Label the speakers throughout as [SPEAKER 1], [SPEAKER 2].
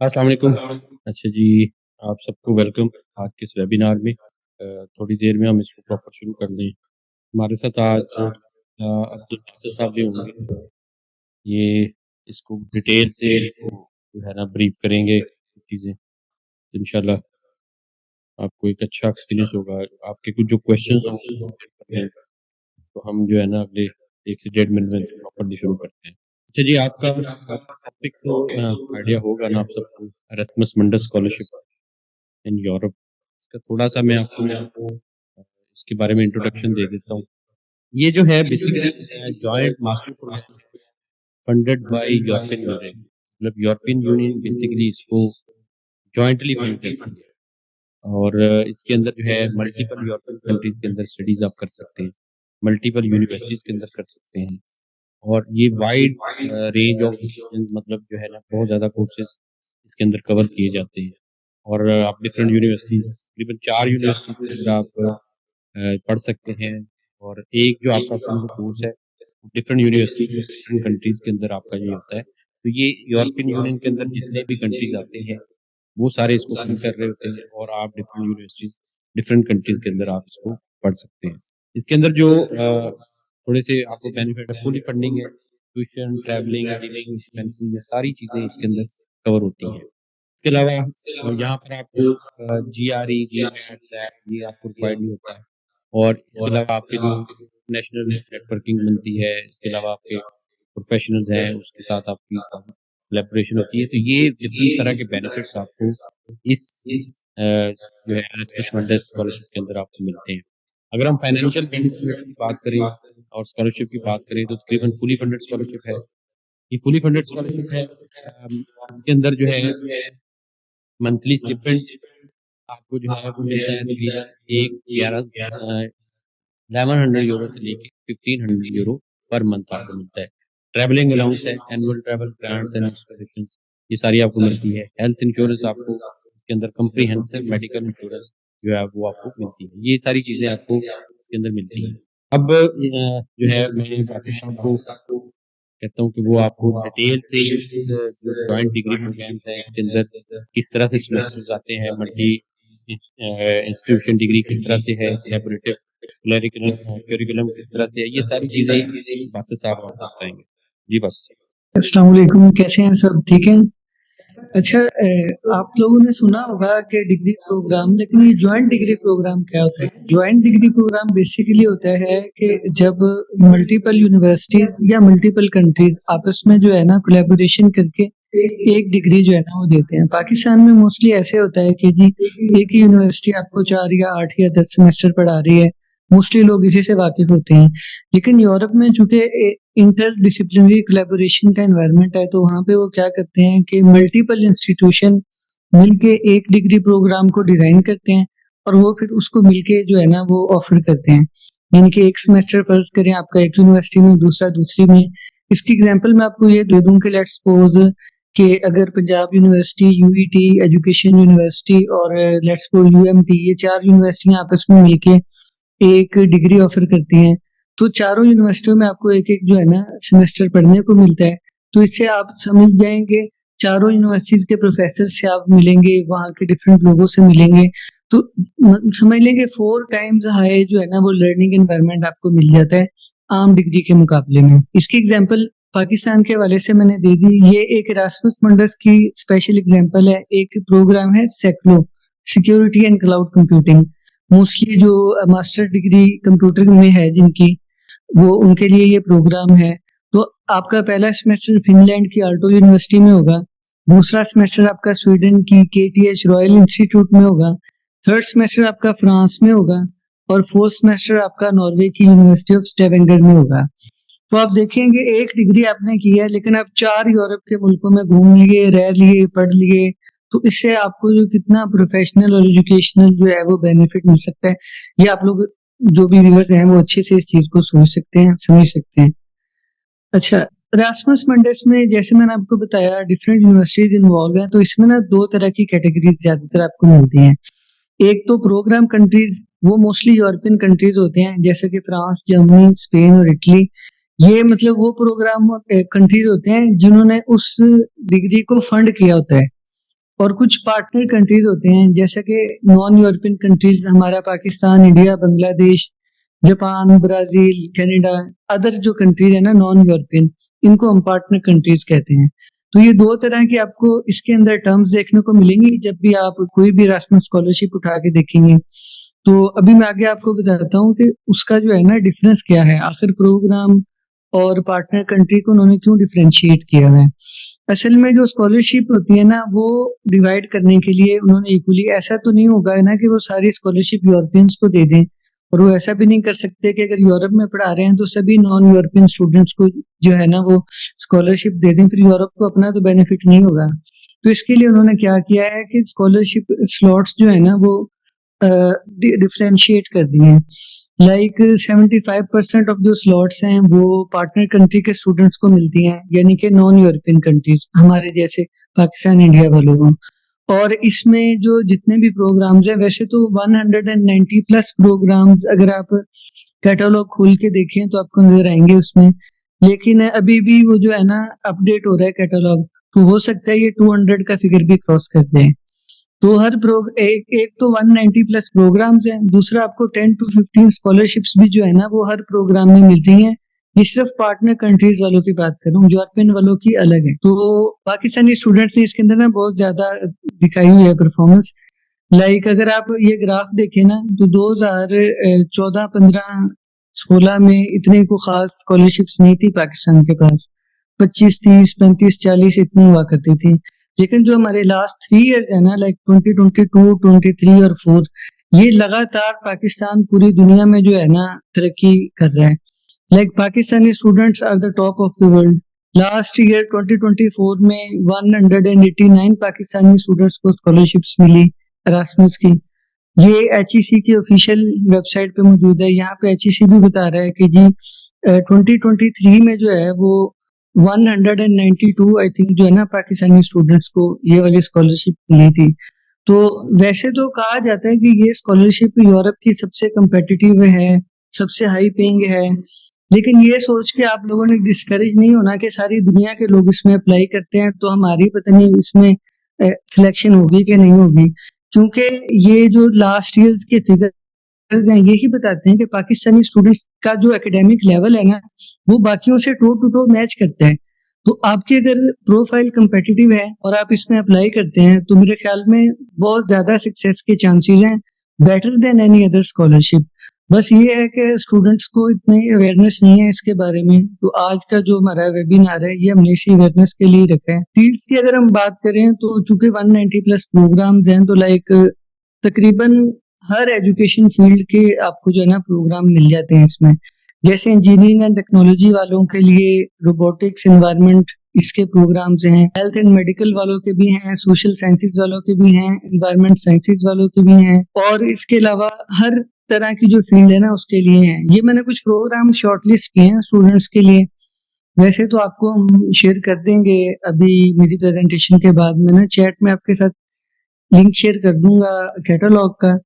[SPEAKER 1] अस्सलाम वालेकुम। अच्छा जी, आप सबको वेलकम आज के इस वेबिनार में। थोड़ी देर में हम इसको प्रॉपर शुरू कर दें। हमारे साथ आज अब्दुल नासिर साहब भी होंगे। ये इसको डिटेल से जो है ना ब्रीफ करेंगे चीज़ें। इंशाल्लाह आपको एक अच्छा एक्सपीरियंस होगा। आपके कुछ जो क्वेश्चंस होंगे तो हम जो है ना अगले 1 से 1.5 मिनट में प्रॉपर्ली शुरू करते हैं। अच्छा जी, आपका टॉपिक तो आइडिया होगा ना आप सबको, एरास्मस मंडस स्कॉलरशिप इन यूरोप का थोड़ा-सा मैं आपको इसके बारे में इंट्रोडक्शन दे देता हूँ। ये जो है basically joint master program funded by European Union, मतलब यूरोपियन यूनियन बेसिकली इसको जॉइंटली फंड करती है। और इसके अंदर जो है मल्टीपल यूरोपियन कंट्रीज़ के अंदर स्टडीज़ आप कर सकते हैं, मल्टीपल यूनिवर्सिटीज़ के अंदर कर सकते हैं। और ये वाइड रेंज ऑफ डिसिप्लिन्स, मतलब जो है ना बहुत ज़्यादा कोर्सेज़ इसके अंदर कवर किए जाते हैं। और आप डिफरेंट यूनिवर्सिटीज़, तकरीबन 4 यूनिवर्सिटीज़ के अंदर आप पढ़ सकते हैं। और एक जो आपका समझो कोर्स है, डिफरेंट यूनिवर्सिटीज़ में डिफरेंट कंट्रीज़ के अंदर आपका ये होता है। तो ये यूरोपियन यूनियन के अंदर जितने भी कंट्रीज़ आते हैं, वो सारे इसको फंड कर रहे होते हैं और आप डिफरेंट यूनिवर्सिटीज़, डिफरेंट कंट्रीज़ के अंदर आप इसको पढ़ सकते हैं। इसके अंदर जो थोड़े से आपको बेनिफिट है, फुली फंडिंग है, ट्यूशन, ट्रैवलिंग, लिविंग एक्सपेंसेस, ये सारी चीज़ें इसके अंदर कवर होती हैं। इसके अलावा यहाँ पर आपको जीआरई, जीमैट, सैट ये आपको रिक्वायर्ड नहीं होता है। और इसके अलावा आपके जो नेशनल नेटवर्किंग बनती है, इसके अलावा आपके प्रोफेशनल्स हैं, उसके साथ आपकी कोलैबोरेशन होती है। तो ये डिफरेंट तरह के बेनिफिट्स आपको इस जो है एरास्मस मंडस स्कॉलरशिप के अंदर आपको मिलते हैं। अगर हम फाइनेंशियल बेनिफिट्स की बात करें और स्कॉलरशिप की बात करें तो तकरीबन फुली फंडेड स्कॉलरशिप है। ये फुली फंडेड स्कॉलरशिप है। इसके अंदर जो है मंथली स्टिपेंड आपको जो है वो मिलता है तकरीबन एक 1100 यूरो से लेके 1500 यूरो पर मंथ आपको मिलता है। ट्रैवलिंग अलाउंस है, एनुअल ट्रैवल ग्रांट्स एंड एक्सेसिबिलिटीज, ये सारी आपको मिलती है। हेल्थ इंश्योरेंस आपको इसके अंदर कम्प्रिहेंसिव मेडिकल इंश्योरेंस जो है वो आपको मिलती है। ये सारी चीज़ें आपको इसके अंदर मिलती हैं। अब जो है मैं वासिफ साहब को कहता हूँ कि वो आपको डिटेल से इस जो जॉइंट डिग्री प्रोग्राम्स हैं इसके अंदर किस तरह से सेमेस्टर्स आते हैं, मल्टी इंस्टीट्यूशन डिग्री किस तरह से है, कोलैबोरेटिव करिकुलम किस तरह से है, ये सारी चीज़ें बासित साहब आपको बताएँगे। जी बासित साहब।
[SPEAKER 2] अस्सलाम वालेकुम, कैसे हैं सब? ठीक हैं? अच्छा, आप लोगों ने सुना होगा कि डिग्री प्रोग्राम, लेकिन ये जॉइंट डिग्री प्रोग्राम क्या होता है? जॉइंट डिग्री प्रोग्राम बेसिकली होता है कि जब मल्टीपल यूनिवर्सिटीज या मल्टीपल कंट्रीज आपस में जो है ना कोलैबोरेशन करके एक डिग्री जो है ना वो देते हैं। पाकिस्तान में मोस्टली ऐसे होता है कि जी एक ही यूनिवर्सिटी आपको 4 या 8 या 10 सेमेस्टर पढ़ा रही है, मोस्टली लोग इसी से वाकिफ होते हैं। लेकिन यूरोप में चूंकि इंटर डिसिप्लिनरी कोलैबोरेशन का एनवायरनमेंट है, तो वहाँ पे वो क्या करते हैं कि मल्टीपल इंस्टीट्यूशन मिलके एक डिग्री प्रोग्राम को डिजाइन करते हैं और वो फिर उसको मिलके जो है ना वो ऑफर करते हैं। यानी कि एक सेमेस्टर फर्ज करें आपका एक यूनिवर्सिटी में, दूसरा दूसरी में। इसकी एग्जांपल मैं आपको ये दे दूं कि लेट्स सपोज कि अगर Punjab university, UET, education university और लेट्स सपोज यूएमटी, ये 4 यूनिवर्सिटियां आपस में मिलके एक डिग्री ऑफर करती हैं, तो चारों यूनिवर्सिटियों में आपको एक-एक जो है ना सेमेस्टर पढ़ने को मिलता है। तो इससे आप समझ जाएँगे, चारों यूनिवर्सिटीज़ के प्रोफेसर से आप मिलेंगे, वहाँ के डिफरेंट लोगों से मिलेंगे, तो समझ लेंगे 4 टाइम्स हाई जो है ना वो लर्निंग एनवायरनमेंट आपको मिल जाता है आम डिग्री के मुकाबले में। इसकी एग्जांपल पाकिस्तान के हवाले से मैंने दे दी। ये एक इरास्मस मंडस की स्पेशल एग्जांपल है। एक प्रोग्राम है सेक्लो, security and cloud computing. Mostly जो मास्टर डिग्री कंप्यूटर में है जिनकी, वो उनके लिए ये प्रोग्राम है। तो आपका पहला सेमेस्टर फिनलैंड की आल्टो यूनिवर्सिटी में होगा, दूसरा सेमेस्टर आपका स्वीडन की केटीएच रॉयल इंस्टीट्यूट में होगा, थर्ड सेमेस्टर आपका फ्रांस में होगा और फोर्थ सेमेस्टर आपका नॉर्वे की यूनिवर्सिटी ऑफ स्टेवेंगर में होगा। तो आप देखेंगे एक डिग्री आपने की है, लेकिन आप 4 यूरोप के मुल्कों में घूम लिए, रह लिए, पढ़ लिए, तो इससे आपको जो कितना प्रोफेशनल और एजुकेशनल जो है वो बेनिफिट मिल सकता है, ये आप लोग जो भी व्यूअर्स हैं वो अच्छे से इस चीज को सोच सकते हैं, समझ सकते हैं। अच्छा, इरास्मस मंडस में जैसे मैंने आपको बताया डिफरेंट यूनिवर्सिटीज इन्वॉल्व हैं, तो इसमें ना 2 तरह की कैटेगरीज ज्यादातर आपको मिलती हैं। एक तो प्रोग्राम कंट्रीज, वो मोस्टली यूरोपियन कंट्रीज होते हैं, जैसे कि फ्रांस, जर्मनी, स्पेन और इटली। ये मतलब वो प्रोग्राम कंट्रीज होते हैं जिन्होंने उस डिग्री को फंड किया होता है। और कुछ पार्टनर कंट्रीज होते हैं जैसे कि नॉन यूरोपियन कंट्रीज, हमारा Pakistan, India, Bangladesh, Japan, Brazil, Canada, other जो कंट्रीज है ना नॉन यूरोपियन, इनको हम पार्टनर कंट्रीज कहते हैं। तो ये दो तरह की आपको इसके अंदर टर्म्स देखने को मिलेंगी जब भी आप कोई भी एरास्मस स्कॉलरशिप उठा के देखेंगे। तो अभी मैं आगे आपको बताता हूँ कि उसका जो है ना डिफरेंस क्या है, आखिर प्रोग्राम और पार्टनर कंट्री को उन्होंने क्यों डिफरेंशिएट किया है। असल में जो स्कॉलरशिप होती है ना वो डिवाइड करने के लिए उन्होंने इक्वली, ऐसा तो नहीं होगा ना कि वो सारी स्कॉलरशिप यूरोपियंस को दे दें, और वो ऐसा भी नहीं कर सकते कि अगर यूरोप में पढ़ा रहे हैं तो सभी नॉन यूरोपियन स्टूडेंट्स को जो है ना वो स्कॉलरशिप दे दें, फिर यूरोप को अपना तो बेनिफिट नहीं होगा। तो इसके लिए उन्होंने क्या किया है कि स्कॉलरशिप स्लॉट्स जो है ना वो डिफरेंशिएट कर दिए हैं। लाइक 75% ऑफ जो स्लॉट्स हैं वो पार्टनर कंट्री के स्टूडेंट्स को मिलती हैं, यानी कि नॉन यूरोपियन कंट्रीज हमारे जैसे पाकिस्तान, इंडिया वालों को। और इसमें जो जितने भी प्रोग्राम्स हैं, वैसे तो 190 प्लस प्रोग्राम्स अगर आप कैटलॉग खोल के देखें तो आपको नजर आएंगे उसमें, लेकिन अभी भी वो जो है ना अपडेट हो रहा है कैटलॉग, तो हो सकता है ये 200 का फिगर भी क्रॉस कर जाए। तो हर एक तो 190 प्लस प्रोग्राम्स हैं, दूसरा आपको 10 to 15 स्कॉलरशिप्स भी जो है ना वो हर प्रोग्राम में मिल रही हैं। ये सिर्फ पार्टनर कंट्रीज वालों की बात कर रहा हूँ, यूरोपियन वालों की अलग है। तो पाकिस्तानी स्टूडेंट्स ने इसके अंदर ना बहुत ज्यादा दिखाई हुई है परफॉर्मेंस। लाइक अगर आप ये ग्राफ देखें ना तो 2014, 15, 16 में इतने को खास स्कॉलरशिप्स नहीं थी पाकिस्तान के पास, 25, 30, 35, 40 इतनी हुआ करती थी। लेकिन जो हमारे लास्ट 3 इयर्स है ना, लाइक 2022, 23 और 4, ये लगातार पाकिस्तान पूरी दुनिया में जो है ना तरक्की कर रहा है। Like Pakistani students are the top of the world. Last year 2024 में 189 पाकिस्तानी स्टूडेंट्स को स्कॉलरशिप्स मिली एरास्मस की। ये HEC की ऑफिशियल वेबसाइट पे मौजूद है। यहाँ पे HEC भी बता रहा है कि जी 2023 में जो है वो 192 आई थिंक जो है ना पाकिस्तानी स्टूडेंट्स को ये वाली स्कॉलरशिप मिली थी। तो वैसे तो कहा जाता है कि ये स्कॉलरशिप यूरोप की सबसे कम्पिटिटिव है, सबसे हाई पेइंग है, लेकिन ये सोच के आप लोगों ने डिस्करेज नहीं होना कि सारी दुनिया के लोग इसमें अप्लाई करते हैं तो हमारी पता नहीं इसमें सिलेक्शन होगी कि नहीं होगी, क्योंकि ये जो लास्ट ईयर्स के फिगर्स हैं यही बताते हैं कि पाकिस्तानी स्टूडेंट्स का जो एकेडमिक लेवल है ना वो बाकियों से टो टू टो मैच करता है। तो आपकी अगर प्रोफाइल कम्पिटिटिव है और आप इसमें अप्लाई करते हैं तो मेरे ख्याल में बहुत ज्यादा सक्सेस के चांसेस हैं, better than any other scholarship. बस ये है कि स्टूडेंट्स को इतनी अवेयरनेस नहीं है इसके बारे में। तो आज का जो हमारा वेबिनार है ये हमने इसी अवेयरनेस के लिए रखा है। फील्ड्स की अगर हम बात करें तो चूंकि 190 प्लस प्रोग्राम्स हैं तो लाइक तकरीबन हर एजुकेशन फील्ड के आपको जो है ना प्रोग्राम मिल जाते हैं इसमें। जैसे इंजीनियरिंग एंड टेक्नोलॉजी वालों के लिए रोबोटिक्स, एनवायरनमेंट, इसके प्रोग्राम्स हैं। हेल्थ एंड मेडिकल वालों के भी हैं, सोशल साइंसेज वालों के भी हैं, एनवायरमेंट साइंसेज वालों के भी हैं, और इसके अलावा हर तरह की जो फील्ड है ना उसके लिए हैं। ये मैंने कुछ प्रोग्राम शॉर्टलिस्ट किए हैं स्टूडेंट्स के लिए। वैसे तो आपको हम शेयर कर देंगे अभी मेरी प्रेजेंटेशन के बाद में ना चैट में आपके साथ लिंक शेयर कर दूंगा कैटलॉग का।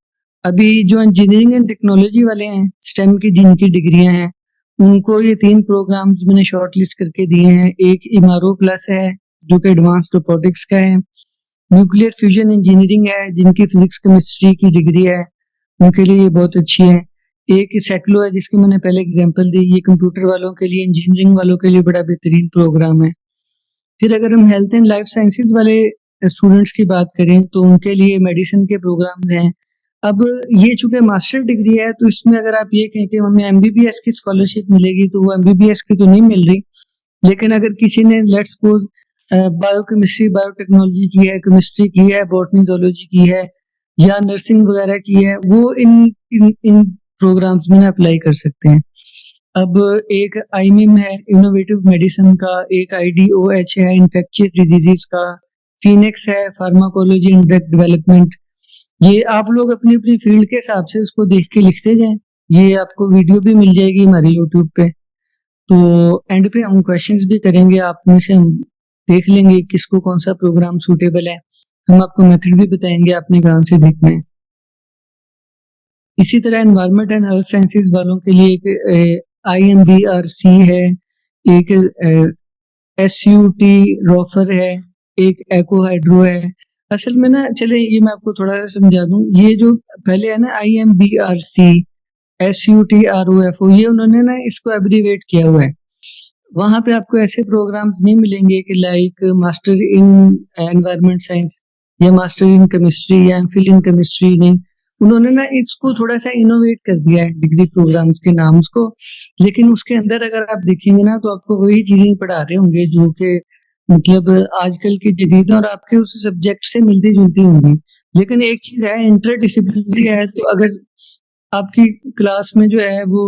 [SPEAKER 2] अभी जो इंजीनियरिंग एंड टेक्नोलॉजी वाले हैं, स्टेम की जिनकी डिग्रियां हैं, उनको ये 3 प्रोग्राम्स मैंने शॉर्टलिस्ट करके दिए हैं। एक इमारो प्लस है जो कि एडवांस्ड रोबोटिक्स का है, न्यूक्लियर फ्यूजन इंजीनियरिंग है जिनकी फिजिक्स केमिस्ट्री की डिग्री है, उनके लिए ये बहुत अच्छी है। एक सेक्लो है जिसकी मैंने पहले एग्जांपल दी, ये कंप्यूटर वालों के लिए, इंजीनियरिंग वालों के लिए बड़ा बेहतरीन प्रोग्राम है। फिर अगर हम हेल्थ एंड लाइफ साइंसेज वाले स्टूडेंट्स की बात करें तो उनके लिए मेडिसिन के प्रोग्राम हैं। अब ये चूंकि मास्टर डिग्री है तो इसमें अगर आप ये कहें कि हमें MBBS की स्कॉलरशिप मिलेगी तो वो MBBS की तो नहीं मिल रही, लेकिन अगर किसी ने लेट्स सपोज बायोकेमिस्ट्री, बायोटेक्नोलॉजी की है, केमिस्ट्री की है, बॉटनी, जूलॉजी की है या नर्सिंग वगैरह की है, वो इन प्रोग्राम्स में अप्लाई कर सकते हैं। अब एक IMIM है इनोवेटिव मेडिसिन का, एक IDOH है इन्फेक्शियस डिजीजेस का, फिनिक्स है फार्माकोलॉजी एंड ड्रग डेवलपमेंट। ये आप लोग अपनी अपनी फील्ड के हिसाब से उसको देख के लिखते जाएं। ये आपको वीडियो भी मिल जाएगी हमारे YouTube पे। तो एंड पे हम क्वेश्चंस भी करेंगे, आप में से हम देख लेंगे किसको कौन सा प्रोग्राम सूटेबल है। हम आपको मेथड भी बताएंगे आपने कहाँ से देखना है। इसी तरह एनवायरमेंट एंड अर्थ साइंसेज वालों के लिए एक IMBRC है, एक SUT रोफर है, एक एको हाइड्रो है, असल में ना चले ये मैं आपको थोड़ा समझा दूं, ये जो पहले है ना IMBRC SUTROFO, ये उन्होंने ना इसको एब्रीवेट किया हुआ है। वहां पे आपको ऐसे प्रोग्राम्स नहीं मिलेंगे कि like master in environment science या मास्टर इन केमिस्ट्री या एमफिल इन केमिस्ट्री, नहीं, उन्होंने ना इसको थोड़ा सा इनोवेट कर दिया है डिग्री प्रोग्राम्स के नाम को। लेकिन उसके अंदर अगर आप देखेंगे ना तो आपको वही चीजें पढ़ा रहे होंगे जो कि मतलब आजकल की जदीद और आपके उस सब्जेक्ट से मिलती जुलती होंगी। लेकिन एक चीज है, इंटर डिसिप्लिनरी है, तो अगर आपकी क्लास में जो है वो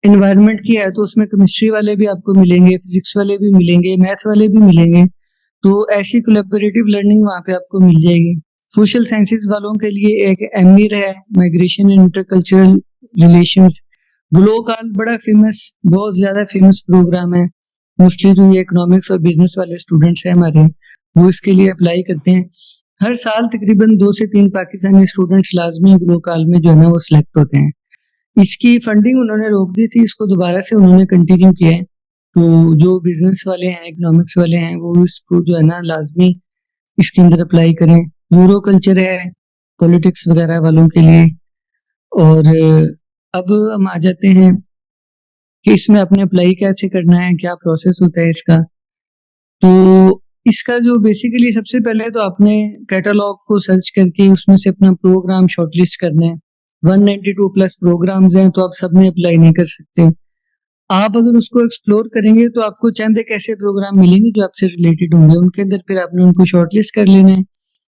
[SPEAKER 2] एनवायरनमेंट की है तो उसमें केमिस्ट्री वाले भी आपको मिलेंगे, फिजिक्स वाले भी मिलेंगे, मैथ वाले भी मिलेंगे। तो ऐसी कोलैबोरेटिव लर्निंग वहाँ पे आपको मिल जाएगी। सोशल साइंसेज वालों के लिए एक एमईर है, माइग्रेशन एंड इंटरकल्चरल रिलेशंस। ग्लोकाल बड़ा फेमस, बहुत ज्यादा फेमस प्रोग्राम है। मोस्टली जो ये इकोनॉमिक्स और बिजनेस वाले स्टूडेंट्स हैं हमारे, वो इसके लिए अप्लाई करते हैं। हर साल तकरीबन 2 से 3 पाकिस्तानी स्टूडेंट्स लाजमी ग्लोकाल में जो है ना वो सिलेक्ट होते हैं। इसकी फंडिंग उन्होंने रोक दी थी, इसको दोबारा से उन्होंने कंटिन्यू किया है। तो जो बिजनेस वाले हैं, इकोनॉमिक्स वाले हैं, वो इसको जो है ना लाजमी इसके अंदर अप्लाई करें। यूरो कल्चर है पॉलिटिक्स वगैरह वालों के लिए। और अब हम आ जाते हैं कि इसमें आपने अप्लाई कैसे करना है, क्या प्रोसेस होता है इसका। तो इसका जो बेसिकली सबसे पहले तो आपने कैटलॉग को सर्च करके उसमें से अपना प्रोग्राम शॉर्टलिस्ट करना है। 192 प्लस प्रोग्राम्स हैं, तो आप सब में अप्लाई नहीं कर सकते। आप अगर उसको एक्सप्लोर करेंगे तो आपको चंद एक ऐसे प्रोग्राम मिलेंगे जो आपसे रिलेटेड होंगे, उनके अंदर फिर आपने उनको शॉर्टलिस्ट कर लेना है,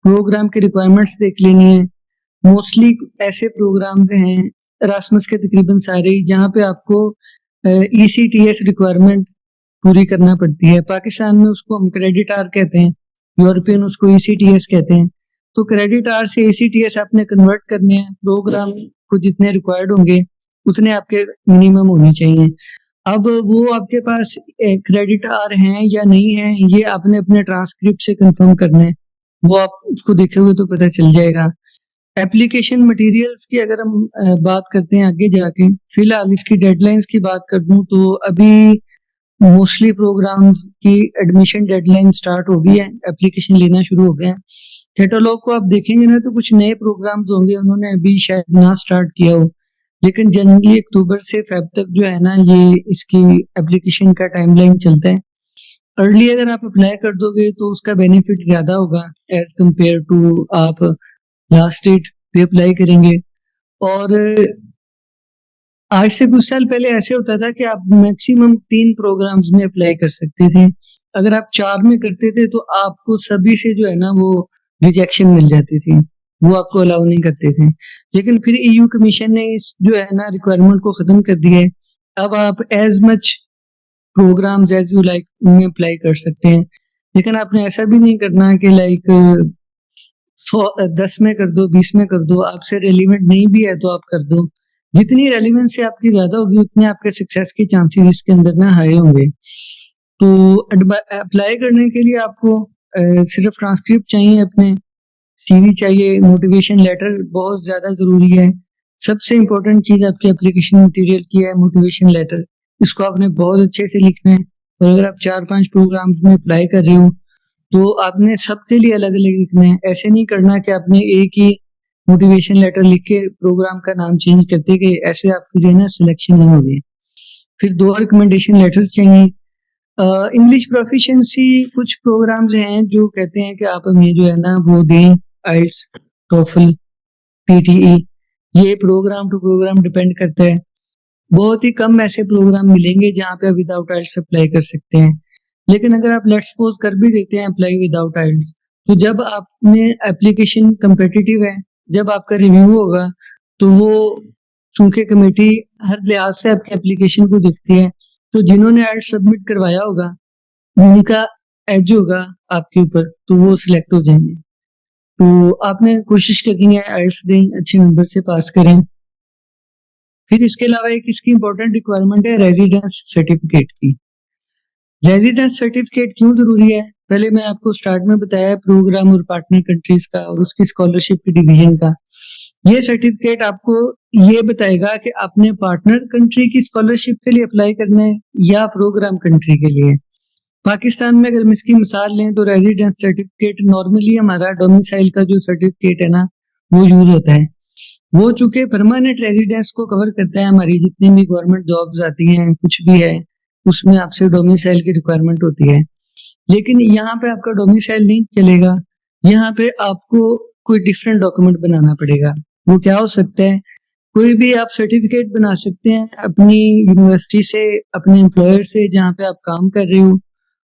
[SPEAKER 2] प्रोग्राम की रिक्वायरमेंट्स देख लेनी है। मोस्टली ऐसे प्रोग्राम्स हैं एरास्मस के तकरीबन सारे ही जहाँ पे आपको ECTS रिक्वायरमेंट पूरी करना पड़ती है। पाकिस्तान में उसको हम क्रेडिट आर कहते हैं, यूरोपियन उसको ECTS कहते हैं। तो क्रेडिट आर से ECTS आपने कन्वर्ट करने हैं, प्रोग्राम को जितने रिक्वायर्ड होंगे उतने आपके मिनिमम होने चाहिए। अब वो आपके पास क्रेडिट आर हैं या नहीं है, ये आपने अपने ट्रांसक्रिप्ट से कंफर्म करना है। वो आप उसको देखोगे तो पता चल जाएगा। एप्लीकेशन मटेरियल्स की अगर हम बात करते हैं आगे जाके, फिलहाल इसकी डेडलाइंस की बात कर दूं तो अभी मोस्टली प्रोग्राम्स की एडमिशन डेडलाइन स्टार्ट हो गई है, एप्लीकेशन लेना शुरू हो गए हैं। कैटलॉग को आप देखेंगे ना तो कुछ नए प्रोग्राम्स होंगे, उन्होंने अभी शायद ना स्टार्ट किया हो, लेकिन जनरली अक्टूबर से फेब तक जो है ना ये इसकी एप्लीकेशन का टाइमलाइन चलता है। अर्ली अगर आप अप्लाई कर दोगे तो उसका बेनिफिट ज्यादा होगा एज कंपेयर टू आप लास्ट डेट पे अप्लाई करेंगे। और आज से कुछ साल पहले ऐसे होता था कि आप मैक्सिमम 3 प्रोग्राम्स में अप्लाई कर सकते थे। अगर आप 4 में करते थे तो आपको सभी से जो है ना वो रिजेक्शन मिल जाती थी, वो आपको अलाउ नहीं करते थे। लेकिन फिर EU कमीशन ने इस जो है ना रिक्वायरमेंट को खत्म कर दिया है। अब आप as much programs as you like उनमें अप्लाई कर सकते हैं। लेकिन आपने ऐसा भी नहीं करना कि लाइक 10 में कर दो, 20 में कर दो, आपसे रेलिवेंट नहीं भी है तो आप कर दो। जितनी रेलिवेंसी आपकी ज्यादा होगी उतने आपके सक्सेस के चांसेस इसके अंदर ना हाई होंगे। तो अप्लाई करने के लिए आपको सिर्फ ट्रांसक्रिप्ट चाहिए, अपने CV चाहिए, मोटिवेशन लेटर बहुत ज्यादा जरूरी है। सबसे इम्पोर्टेंट चीज आपकी एप्लीकेशन मटेरियल की है मोटिवेशन लेटर। इसको आपने बहुत अच्छे से लिखना है। और अगर आप 4-5 प्रोग्राम्स में अप्लाई कर रहे हो तो आपने सबके लिए अलग अलग लिखना है। ऐसे नहीं करना कि आपने एक ही मोटिवेशन लेटर लिख के प्रोग्राम का नाम चेंज करते गए, ऐसे आपकी जो है ना सिलेक्शन नहीं होगी। फिर 2 रिकमेंडेशन लेटर्स चाहिए। इंग्लिश प्रोफिशिएंसी कुछ प्रोग्राम्स हैं जो कहते हैं कि आप हमें जो है ना वो दें, आइल्स, टोफल, PTE। ये प्रोग्राम टू प्रोग्राम डिपेंड करता है। बहुत ही कम ऐसे प्रोग्राम मिलेंगे जहाँ पे विदाउट आइल्स अप्लाई कर सकते हैं। लेकिन अगर आप लेट्स सपोज कर भी देते हैं अप्लाई विदाउट आइल्स, तो जब आपने एप्लीकेशन कम्पिटिटिव है, जब आपका रिव्यू होगा तो वो चूंकि कमेटी हर लिहाज से आपके एप्लीकेशन को देखती है, तो जिन्होंने आइल्स सबमिट करवाया होगा उनका एज होगा आपके ऊपर, तो वो सिलेक्ट हो जाएंगे। तो आपने कोशिश करनी है आइल्स दें, अच्छे नंबर से पास करें। फिर इसके अलावा एक इसकी इंपॉर्टेंट रिक्वायरमेंट है रेजिडेंस सर्टिफिकेट की। रेजिडेंस सर्टिफिकेट क्यों जरूरी है, पहले मैं आपको स्टार्ट में बताया प्रोग्राम और पार्टनर कंट्रीज का और उसकी स्कॉलरशिप की डिवीजन का। ये सर्टिफिकेट आपको ये बताएगा कि आपने पार्टनर कंट्री की स्कॉलरशिप के लिए अप्लाई करना है या प्रोग्राम कंट्री के लिए। पाकिस्तान में अगर हम इसकी मिसाल लें तो रेजिडेंस सर्टिफिकेट नॉर्मली हमारा डोमिसाइल का जो सर्टिफिकेट है ना वो यूज होता है। वो चूंकि परमानेंट रेजिडेंस को कवर करता है, हमारी जितनी भी गवर्नमेंट जॉब्स आती हैं कुछ भी है उसमें आपसे डोमिसाइल की रिक्वायरमेंट होती है। लेकिन यहाँ पे आपका डोमिसाइल नहीं चलेगा, यहाँ पे आपको कोई डिफरेंट डॉक्यूमेंट बनाना पड़ेगा। वो क्या हो सकता है, कोई भी आप सर्टिफिकेट बना सकते हैं अपनी यूनिवर्सिटी से, अपने एम्प्लॉयर से जहाँ पे आप काम कर रहे हो,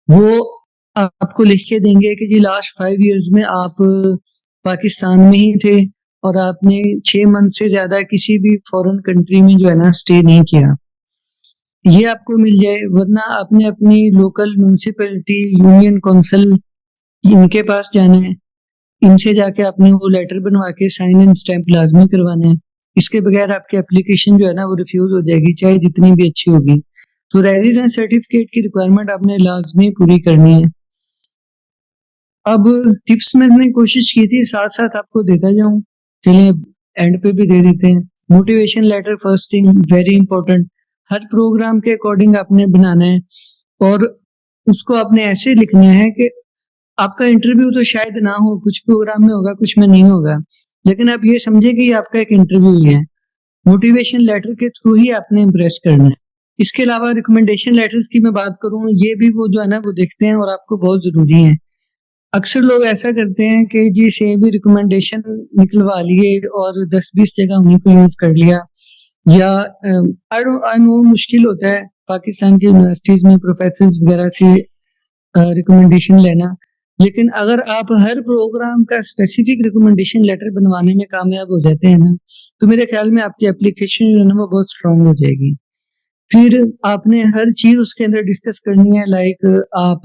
[SPEAKER 2] वो आपको लिख के देंगे कि जी लास्ट 5 इयर्स में आप पाकिस्तान में ही थे और आपने 6 मंथ से ज्यादा किसी भी फॉरेन कंट्री में जो है ना स्टे नहीं किया, ये आपको मिल जाए। वरना आपने अपनी लोकल म्यूनिसिपैलिटी, यूनियन काउंसिल, इनके पास जाना है, इनसे जाके आपने वो लेटर बनवा के साइन एंड स्टैंप लाजमी करवाना है। इसके बगैर आपकी एप्लीकेशन जो है ना वो रिफ्यूज हो जाएगी, चाहे जितनी भी अच्छी होगी। तो रेजिडेंस सर्टिफिकेट की रिक्वायरमेंट आपने लाजमी पूरी करनी है। अब टिप्स मैंने कोशिश की थी साथ साथ आपको देता जाऊं, चलिए एंड पे भी दे देते हैं। Motivation letter first thing, very important. हर प्रोग्राम के अकॉर्डिंग आपने बनाना है और उसको आपने ऐसे लिखना है कि आपका इंटरव्यू तो शायद ना हो, कुछ प्रोग्राम में होगा कुछ में नहीं होगा, लेकिन आप ये समझे कि ये आपका एक इंटरव्यू ही है। मोटिवेशन लेटर के थ्रू ही आपने इम्प्रेस करना है। इसके अलावा रिकमेंडेशन लेटर्स की मैं बात करूं, ये भी वो जो है ना वो देखते हैं और आपको बहुत जरूरी है। अक्सर लोग ऐसा करते हैं कि जी से भी रिकमेंडेशन निकलवा लिए और 10-20 जगह उन्हीं को यूज कर लिया, या आई नो मुश्किल होता है पाकिस्तान की यूनिवर्सिटीज में प्रोफेसर वगैरह से रिकमेंडेशन लेना। लेकिन अगर आप हर प्रोग्राम का स्पेसिफिक रिकमेंडेशन लेटर बनवाने में कामयाब हो जाते हैं ना, तो मेरे ख्याल में आपकी एप्लीकेशन जो है ना वो बहुत स्ट्रांग हो जाएगी। फिर आपने हर चीज उसके अंदर डिस्कस करनी है, लाइक आप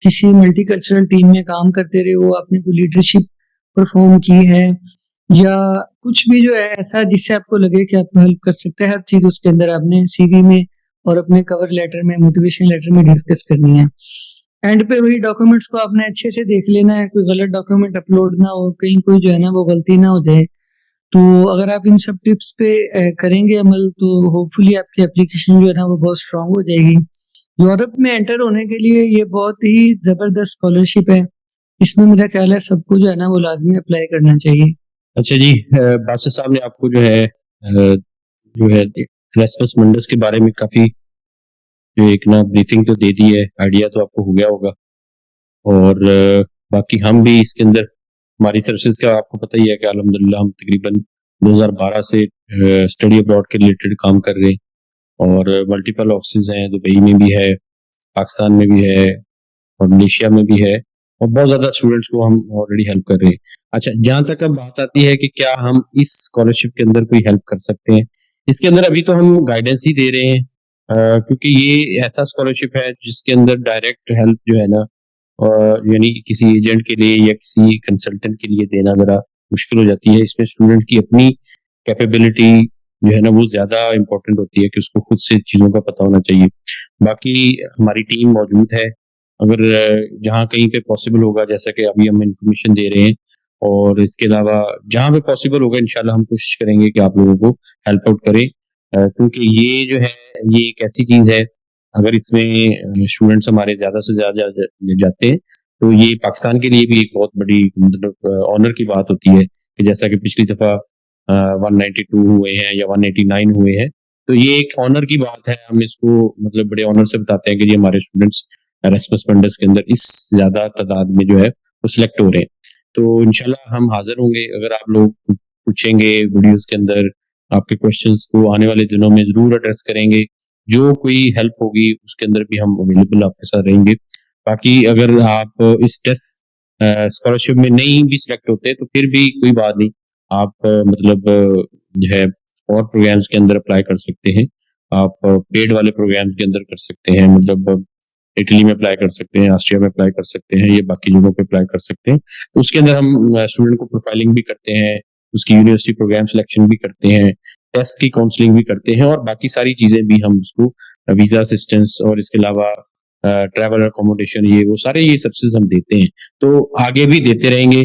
[SPEAKER 2] किसी मल्टीकल्चरल टीम में काम करते रहे हो, आपने कोई लीडरशिप परफॉर्म की है, या कुछ भी जो है ऐसा जिससे आपको लगे कि आपको हेल्प कर सकता है, हर चीज उसके अंदर आपने सीवी में और अपने कवर लेटर में, मोटिवेशन लेटर में डिस्कस करनी है। एंड पे वही डॉक्यूमेंट्स को आपने अच्छे से देख लेना है, कोई गलत डॉक्यूमेंट अपलोड ना हो, कहीं कोई जो है ना वो गलती ना हो जाए। तो अगर आप इन सब टिप्स पे करेंगे अमल, तो होपफुली आपकी एप्लीकेशन जो है ना वो बहुत स्ट्रांग हो जाएगी। यूरोप में एंटर होने के लिए ये बहुत ही जबरदस्त स्कॉलरशिप है, इसमें मेरा ख्याल है सबको जो है ना वो लाजमी अप्लाई करना चाहिए।
[SPEAKER 1] अच्छा जी, बादशाह साहब ने आपको जो है एरास्मस मंडस के बारे में काफी जो एक ना ब्रीफिंग तो दे दी है, आइडिया तो आपको हो गया होगा। और बाकी हम भी इसके अंदर हमारी सर्विसेज का आपको पता ही है कि अल्हम्दुलिल्लाह हम तकरीबन 2012 से स्टडी अब्रॉड के रिलेटेड काम कर रहे हैं और मल्टीपल ऑफिस हैं, दुबई में भी है, पाकिस्तान में भी है और मलेशिया में भी है, और बहुत ज्यादा स्टूडेंट्स को हम ऑलरेडी हेल्प कर रहे हैं। अच्छा, जहां तक अब बात आती है कि क्या हम इस स्कॉलरशिप के अंदर कोई हेल्प कर सकते हैं, इसके अंदर अभी तो हम गाइडेंस ही दे रहे हैं, क्योंकि ये ऐसा स्कॉलरशिप है जिसके अंदर डायरेक्ट हेल्प जो है ना यानी किसी एजेंट के लिए या किसी कंसल्टेंट के लिए देना जरा मुश्किल हो जाती है। इसमें स्टूडेंट की अपनी कैपेबिलिटी जो है ना वो ज्यादा इंपॉर्टेंट होती है कि उसको खुद से चीजों का पता होना चाहिए। बाकी हमारी टीम मौजूद है, अगर जहाँ कहीं पे पॉसिबल होगा, जैसा कि अभी हम इंफॉर्मेशन दे रहे हैं, और इसके अलावा जहाँ पे पॉसिबल होगा इंशाल्लाह हम कोशिश करेंगे कि आप लोगों को हेल्प आउट करें, क्योंकि ये जो है ये एक ऐसी चीज है, अगर इसमें स्टूडेंट्स हमारे ज्यादा से ज्यादा जाते हैं तो ये पाकिस्तान के लिए भी एक बहुत बड़ी मतलब ऑनर की बात होती है कि जैसा कि पिछली दफा 192 हुए हैं या 189 हुए हैं, तो ये एक ऑनर की बात है। हम इसको मतलब बड़े ऑनर से बताते हैं कि ये हमारे स्टूडेंट्स एरास्मस फंडर्स के अंदर इस ज्यादा तादाद में जो है वो सिलेक्ट हो रहे हैं। तो इंशाल्लाह हम हाजिर होंगे, अगर आप लोग पूछेंगे वीडियोस के अंदर, आपके क्वेश्चंस को आने वाले दिनों में जरूर एड्रेस करेंगे। जो कोई हेल्प होगी उसके अंदर भी हम अवेलेबल आपके साथ रहेंगे। बाकी अगर आप इस टेस्ट स्कॉलरशिप में नहीं भी सिलेक्ट होते तो फिर भी कोई बात नहीं, आप मतलब जो है और प्रोग्राम्स के अंदर अप्लाई कर सकते हैं। आप पेड वाले प्रोग्राम्स के अंदर कर सकते हैं, मतलब इटली में अप्लाई कर सकते हैं, ऑस्ट्रिया में अप्लाई कर सकते हैं, ये बाकी जगहों पे अप्लाई कर सकते हैं। तो उसके अंदर हम स्टूडेंट को प्रोफाइलिंग भी करते हैं, उसकी यूनिवर्सिटी प्रोग्राम सिलेक्शन भी करते हैं, टेस्ट की काउंसलिंग भी करते हैं, और बाकी सारी चीजें भी हम उसको वीजा असिस्टेंस और इसके अलावा ट्रैवल अकोमोडेशन, ये वो सारे ये सर्विसेज हम देते हैं, तो आगे भी देते रहेंगे।